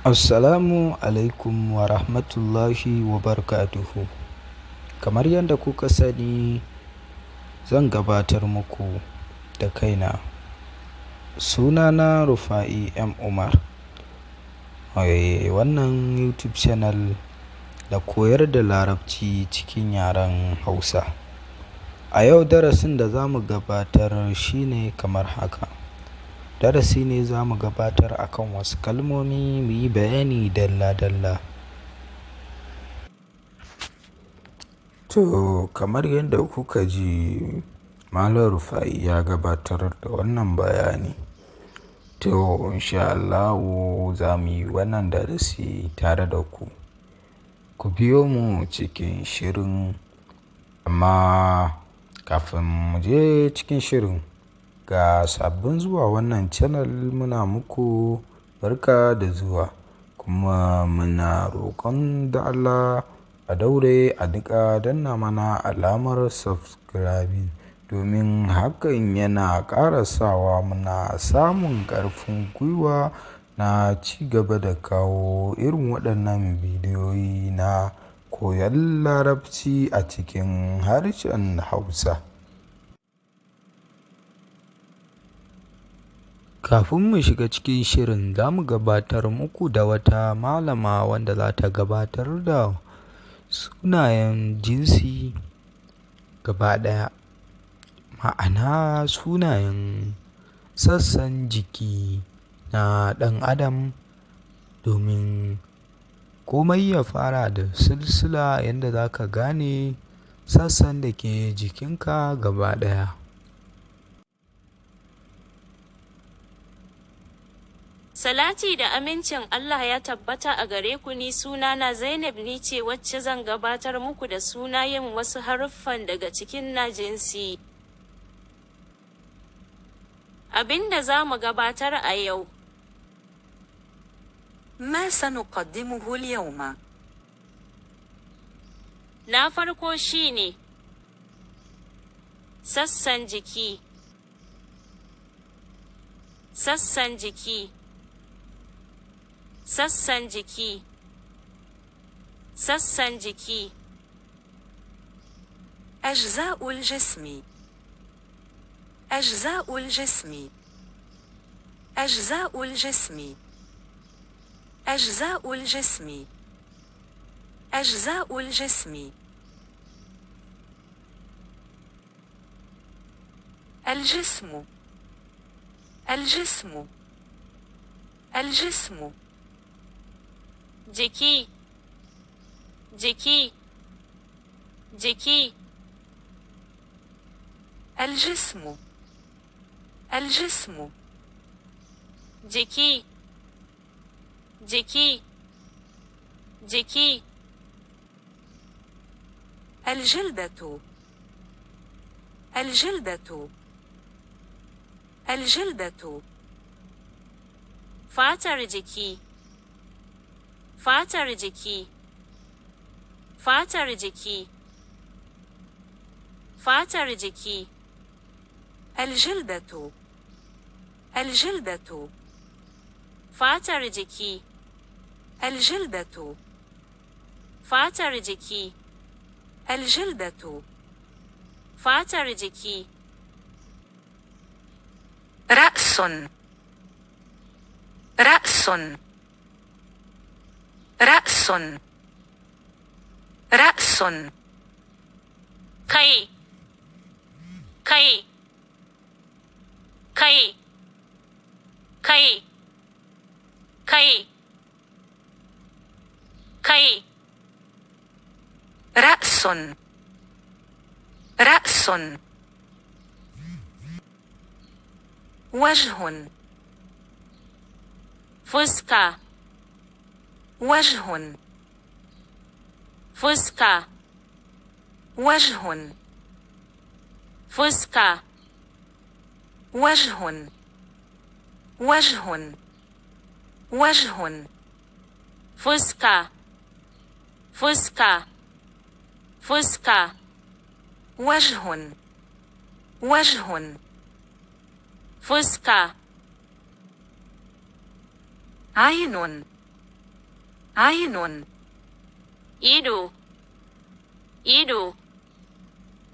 Assalamu alaikum wa rahmatullahi wa barakatuhu. Kamar yadda kuka sani, zan gabatar muku da kaina. Sunana Rufa'i M. Umar. Wannan YouTube channel da koyar da Larabci cikin yaren Hausa. A yau darasin da za mu gabatar shine kamar haka. Darasi ne za mu gabatar akan wasu kalmomi mu yi bayani dalla-dalla. To, kamar yadda kuka ji Malam Rufa'i ya gabatar da wannan bayani. To, insha Allahu za mu yi wannan darasi tare da ku. Ku biyo mu cikin shirin, amma kafin mu je cikin shirin, ga sabbin zuwa wannan channel muna muku barka da zuwa, kuma muna roƙon da Allah a daure a duka danna mana alamar subscribing, domin hakan yana ƙara sawa muna samun ƙarfin gwiwa na ci gaba da kawo irin waɗannan bidiyoyi na koyon Larabci a cikin harshen Hausa. Kafin mu shiga cikin shirin, za mu gabatar muku da wata malama wanda za ta gabatar da sunayen jinsi gaba ɗaya, ma'ana sunayen sassan jiki na ɗan adam, domin komai ya fara da silsila yadda za ka gane sassan da ke jikinka gaba ɗaya. Salati da amincin Allah ya tabbata a gare ku. Ni sunana Zainab, ni ce wacce zan gabatar muku da sunayen wasu haruffan daga cikin na jinsi. Abinda za mu gabatar a yau. ما سنقدمه اليوم؟ Na farko shine sassan jiki. Sassan jiki. Sassan jiki. Sassan jiki. أجزاء الجسم. أجزاء الجسم. أجزاء الجسم. أجزاء الجسم. أجزاء الجسم. الجسم. الجسم. الجسم. Jiki. Jiki. Jiki. الجسم. الجسم. Jiki. Jiki. Jiki. الجلدة. الجلدة. الجلدة. Fatar jiki. Fatar jiki. Fatar jiki. Fatar jiki. الجلدة. الجلدة. Fatar jiki. الجلدة. Fatar jiki. الجلدة. Fatar jiki. رأس. رأس. رأس. رأس. Kai. Kai. Kai. Kai. Kai. Kai. رأس. رأس. وجه. Fuska. وجه. Fuska. وجه. Fuska. وجه. وجه. وجه. Fuska. Fuska. Fuska. وجه. وجه. Fuska. عين. عين ido, ido,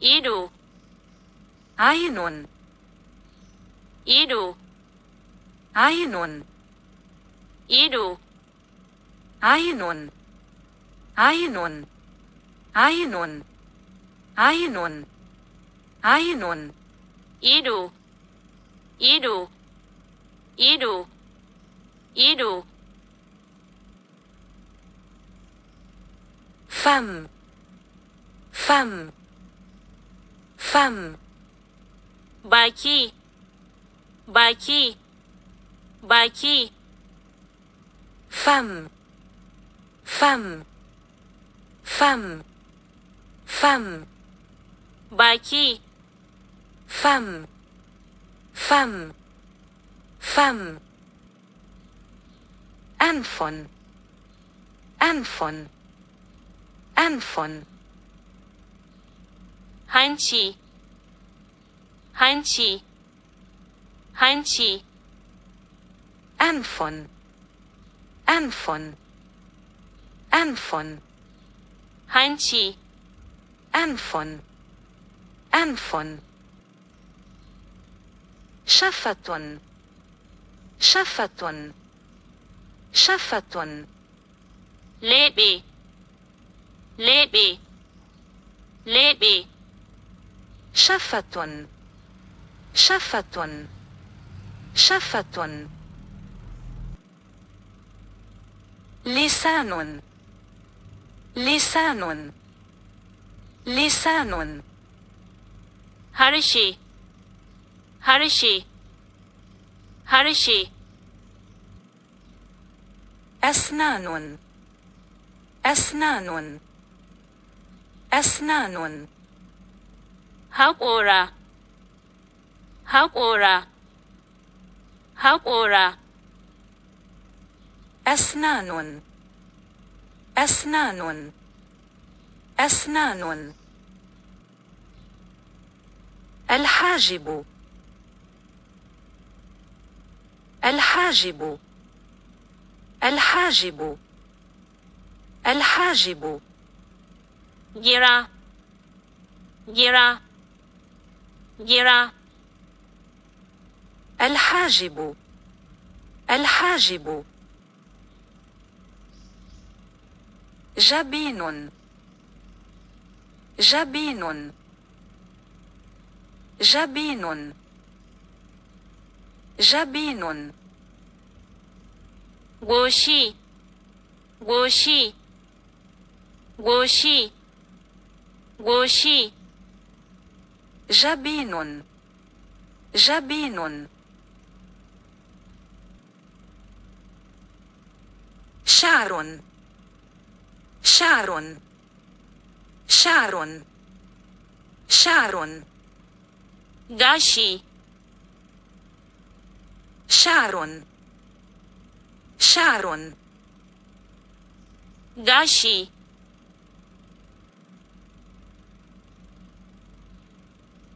ido, عين ido, عين ido, عين عين عين عين عين ido, ido, ido, ido, فم فم فم baki, baki, baki, فم فم فم فم baki, فم فم فم أنف أنف أنف hanci, hanci, hanci, أنف أنف أنف hanci, أنف أنف شفة شفة شفة leɓe, leɓe, leɓe, شفة شفة شفة لسان لسان لسان harshe, harshe, harshe, أسنان أسنان أسنان haƙora, haƙora, haƙora, أسنان أسنان أسنان الحاجب الحاجب الحاجب الحاجب gira, gira, gira, الحاجب الحاجب جبين جبين جبين جبين goshi, goshi, goshi, goshi, جبين جبين شعر شعر شعر شعر gashi, شعر شعر gashi,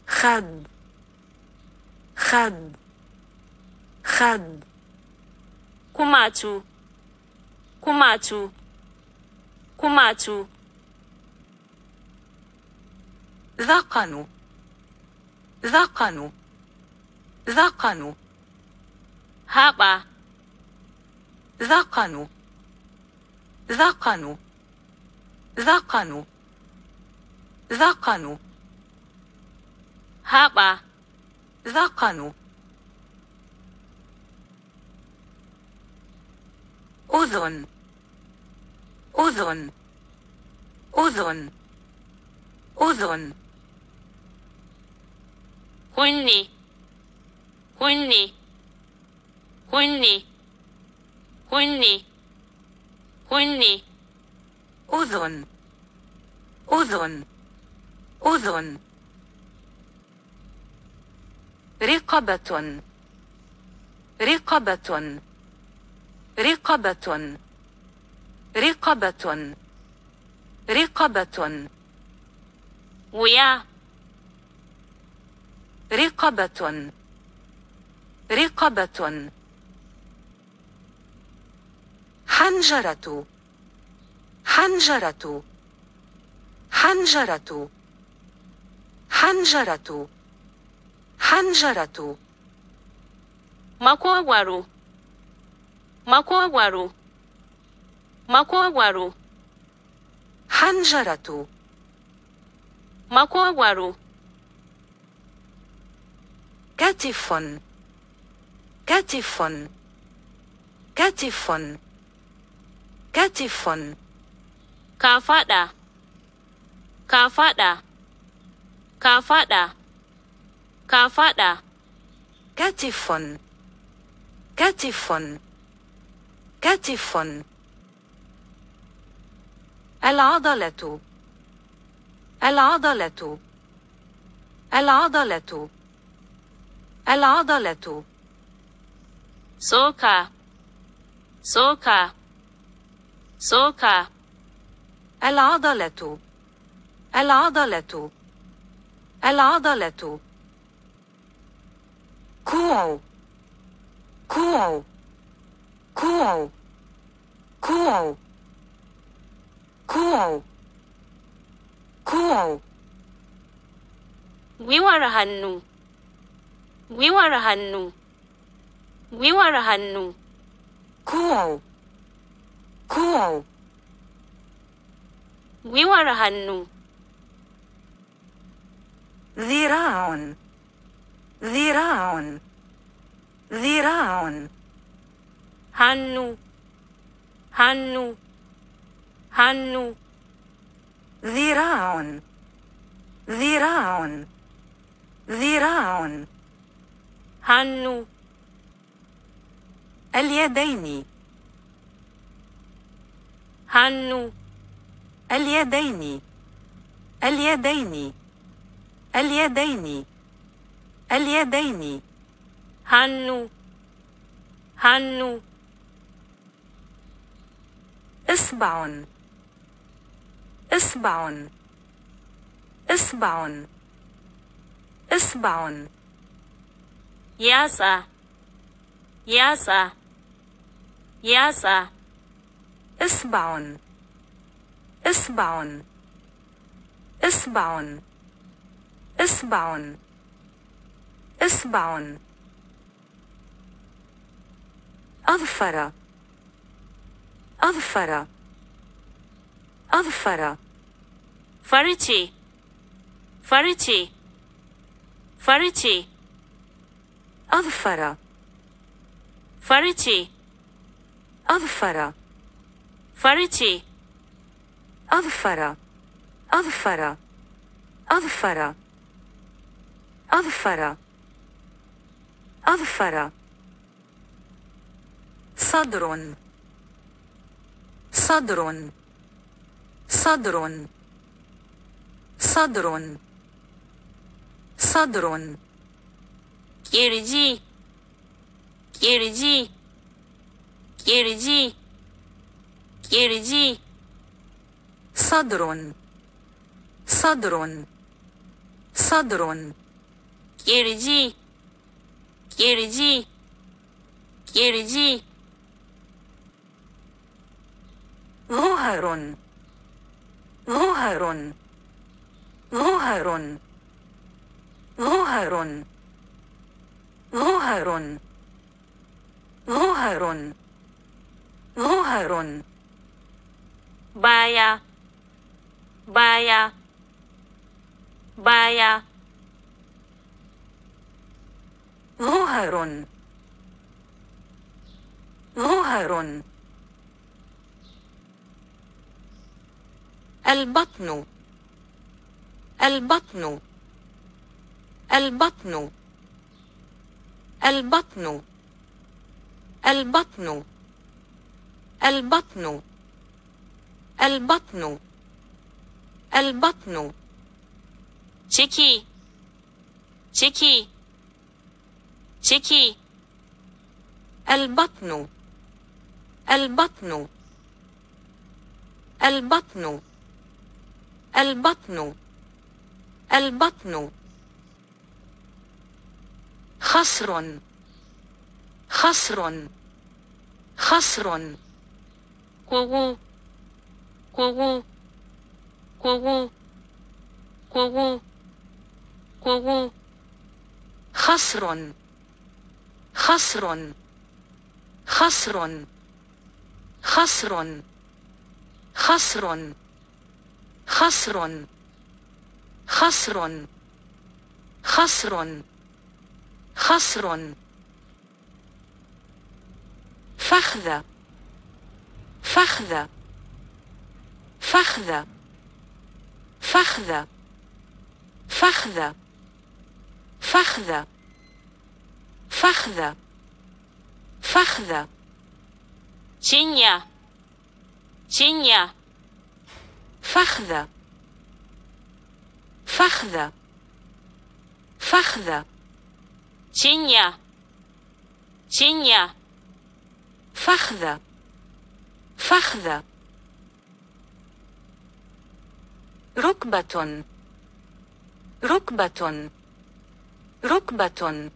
خد خد خد kumatu, kumatu, kumatu, ذقن ذقن ذقن haɓa, ذقن ذقن ذقن ذقن haɓa, ذقن أذن أذن أذن أذن kunne, kunne, kunne, kunne, kunne, أذن أذن أذن رقبة رقبة رقبة رقبة رقبة wuya, رقبة رقبة حنجرة حنجرة حنجرة حنجرة حنجرة makogwaro makogwaro makogwaro حنجرة makogwaro كتف كتف كتف كتف kafada kafada kafada kafada كتف كتف كتف العضلة العضلة العضلة العضلة soka soka soka العضلة العضلة العضلة كوع كوع كوع كوع كوع كوع gwiwar hannu gwiwar hannu gwiwar hannu كوع كوع gwiwar hannu ذراع ذراع ذراع hannu hannu hannu ذراع ذراع ذراع hannu اليدين hannu اليدين اليدين اليدين اليدين hannu hannu إصبع إصبع إصبع إصبع yatsa yatsa yatsa إصبع إصبع إصبع إصبع إصبع أظفر أظفر أظفر farce farce farce أظفر farce أظفر farce أظفر أظفر أظفر أظفر أظفر صدر صدر صدر صدر صدر kirji kirji kirji kirji صدر صدر صدر kirji kirji kirji ظهر ظهر ظهر ظهر ظهر ظهر ظهر baya baya baya ظهر ظهر البطن البطن البطن البطن البطن البطن البطن البطن ciki ciki ciki البطن البطن البطن البطن البطن خصر خصر خصر kugu kogo, kogo, kogo, kogo, خصر خصر خصر خصر خصر خصر خصر خصر خصر فخذ فخذ فخذ فخذ فخذ فخذ فخذ فخذ cinya, cinya, فخذ فخذ فخذ cinya, cinya, فخذ فخذ ركبة ركبة ركبة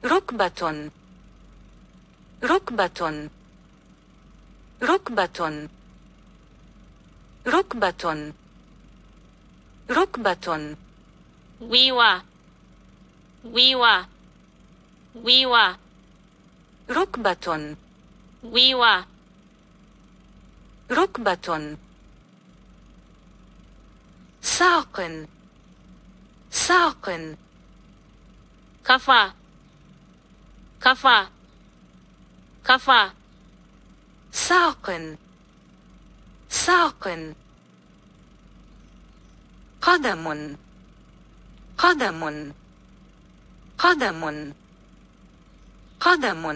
ركبة ركبة ركبة ركبة ركبة wiwa, wiwa, wiwa, ركبة wiwa, ركبة ساق ساق kafa, kafa, kafa, ساق ساق قدم قدم قدم قدم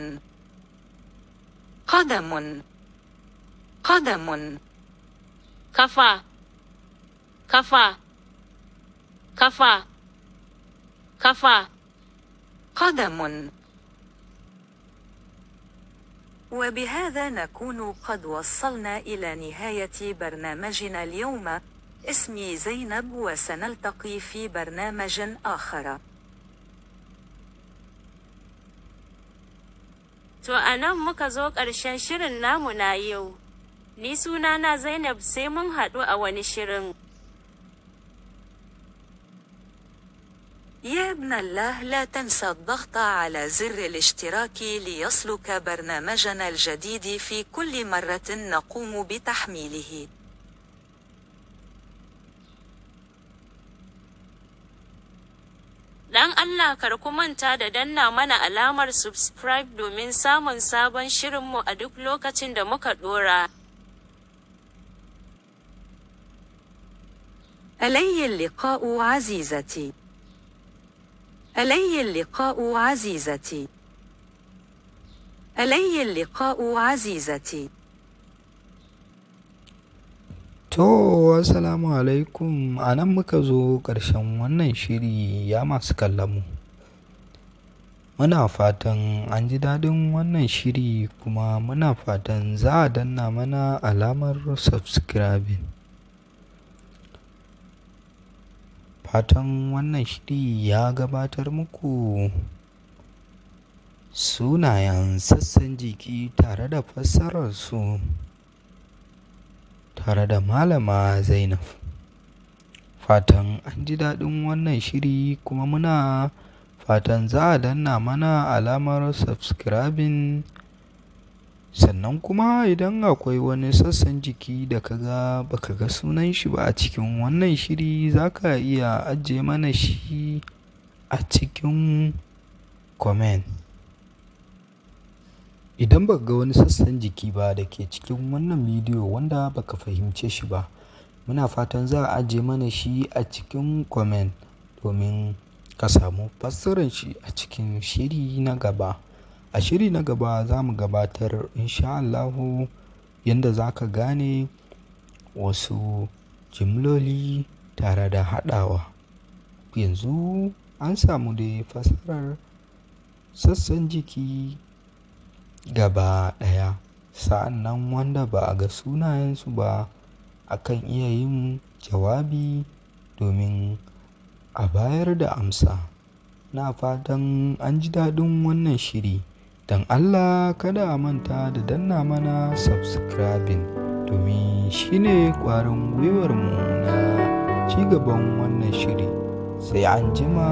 قدم قدم kafa, kafa, kafa, kafa, قدم. وبهذا نكون قد وصلنا إلى نهاية برنامجنا اليوم. اسمي زينب وسنلتقي في برنامج آخر. To a nan muka zo ƙarshen shirin namu na yau. Ni sunana Zainab, sai mun haɗu a wani shirin. يا ابن الله لا تنسى الضغط على زر الاشتراك ليصلك برنامجنا الجديد في كل مرة نقوم بتحميله. Dan Allah kar ku manta da danna mana alamar subscribe domin samun sabon shirinmu a duk lokacin da muka ɗora. علي اللقاء عزيزتي. علي اللقاء عزيزتي. علي اللقاء عزيزتي. To, assalamu alaikum, a nan muka zo ƙarshen wannan shiri ya masu kallonmu. Muna fatan an ji daɗin wannan shiri kuma muna fatan za a danna mana alamar subscribing. Fatan wannan shiri ya gabatar muku sunayen sassan jiki tare da fassararsu. Tare da Malama Zainab. Fatan an ji daɗin wannan shiri kuma muna fatan za a danna mana alamar subscribing. Sannan kuma idan akwai wani sassan jiki da baka ga sunan shi ba a cikin wannan shiri, za ka iya ajiye mana shi a cikin comment. Idan baka ga wani sassan jiki ba da ke cikin wannan bidiyo wanda baka fahimce shi ba, muna fatan za a ajiye mana shi a cikin comment domin ka samu fassarar shi a cikin shiri na gaba. A shiri na gaba za mu gabatar insha Allahu yadda za ka gane wasu jimloli tare da haɗawa. Yanzu an samu dai fassarar sassan jiki gaba ɗaya, sa'annan wanda ba a ga sunayensu ba akan iya yin jawabi domin a bayar da amsa. Na fatan an ji daɗin wannan shiri. Don Allah kada a manta da danna mana subscribing domin shi ne ƙwarin gwiwarmu na ci gaban wannan shiri. Sai an jima.